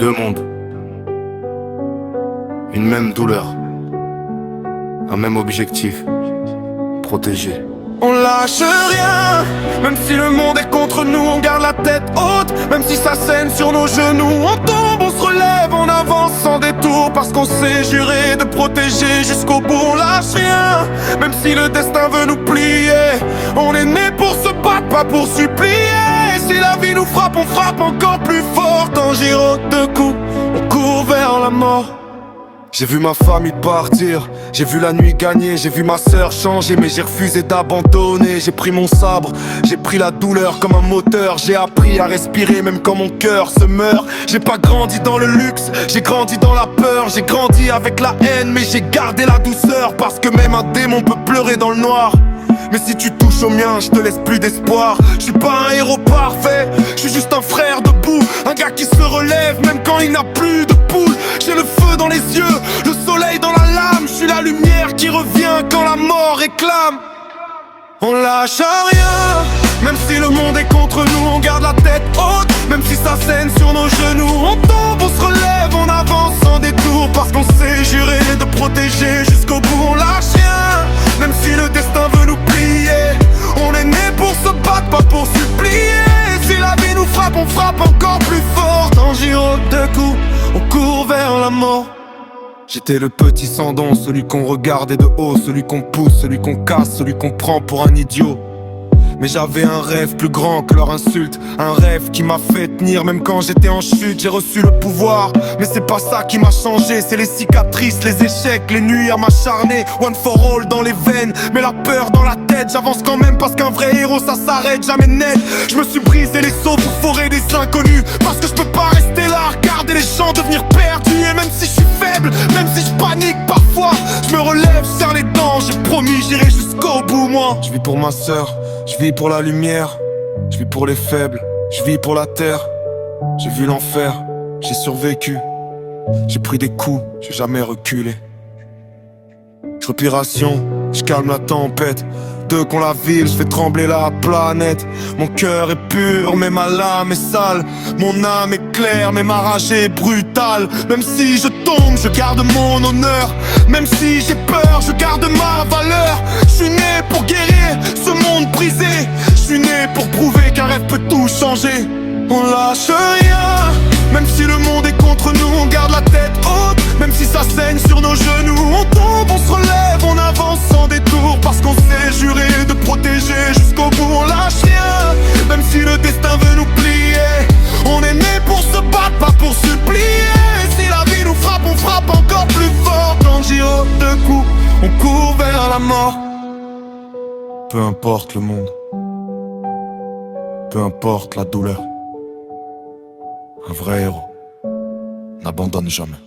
Deux mondes, une même douleur, un même objectif, protéger. On lâche rien, même si le monde est contre nous, on garde la tête haute. Même si ça saigne sur nos genoux, on tombe, on se relève, on avance sans détour. Parce qu'on s'est juré de protéger jusqu'au bout, on lâche rien. Même si le destin veut nous plier, on est né pour se battre, pas pour supplier. Si la vie nous frappe, on frappe encore plus fort. En giro de coups, on court vers la mort. J'ai vu ma famille partir, j'ai vu la nuit gagner, j'ai vu ma sœur changer, mais j'ai refusé d'abandonner. J'ai pris mon sabre, j'ai pris la douleur comme un moteur. J'ai appris à respirer même quand mon cœur se meurt. J'ai pas grandi dans le luxe, j'ai grandi dans la peur. J'ai grandi avec la haine, mais j'ai gardé la douceur. Parce que même un démon peut pleurer dans le noir. Mais si tu touches au mien, je te laisse plus d'espoir. Je suis pas un héros parfait, je suis juste un frère debout. Un gars qui se relève même quand il n'a plus de poule. J'ai le feu dans les yeux, le soleil dans la lame. Je suis la lumière qui revient quand la mort réclame. On lâche rien, même si le monde est contre nous, on garde la tête haute. Même si ça saigne sur nos genoux, on tombe, on se relève, on avance sans détour. Parce qu'on s'est juré de protéger jusqu'au bout, on lâche rien. Même si le destin veut nous plier, on est né pour se battre, pas pour supplier. Si la vie nous frappe, on frappe encore plus fort. En giro de coups, on court vers la mort. J'étais le petit sans don, celui qu'on regardait de haut, celui qu'on pousse, celui qu'on casse, celui qu'on prend pour un idiot. Mais j'avais un rêve plus grand que leur insulte, un rêve qui m'a fait tenir même quand j'étais en chute. J'ai reçu le pouvoir, mais c'est pas ça qui m'a changé. C'est les cicatrices, les échecs, les nuits à m'acharner. One for all dans les veines, mais la peur dans la tête. J'avance quand même parce qu'un vrai héros ça s'arrête jamais net. Je me suis brisé les seaux pour forer des inconnus. Parce que je peux pas rester là, regarder les gens devenir perdus. Et même si je suis faible, même si je panique parfois, je me relève, serre les dents. J'ai promis, j'irai jusqu'au bout moi. Je vis pour ma sœur, je vis pour la lumière, je vis pour les faibles, je vis pour la terre. J'ai vu l'enfer, j'ai survécu. J'ai pris des coups, j'ai jamais reculé. Respiration, je calme la tempête. Deux qu'on la ville, je fais trembler la planète. Mon cœur est pur, mais ma lame est sale. Mon âme est claire, mais ma rage est brutale. Même si je tombe, je garde mon honneur. Même si j'ai peur, je garde ma valeur. Je suis né pour guérir ce monde brisé. Je suis né pour prouver qu'un rêve peut tout changer. On lâche rien, même si le monde est contre nous, on garde la tête haute. Même si ça saigne sur nos genoux, on tombe, on se relève, on avance sans détour. Parce qu'on s'est juré de protéger jusqu'au bout, on lâche rien. Même si le destin veut nous plier, on est né pour se battre, pas pour supplier. Si la vie nous frappe, on frappe encore plus fort. En giro de coups, on court vers la mort. Peu importe le monde, peu importe la douleur, un vrai héros n'abandonne jamais.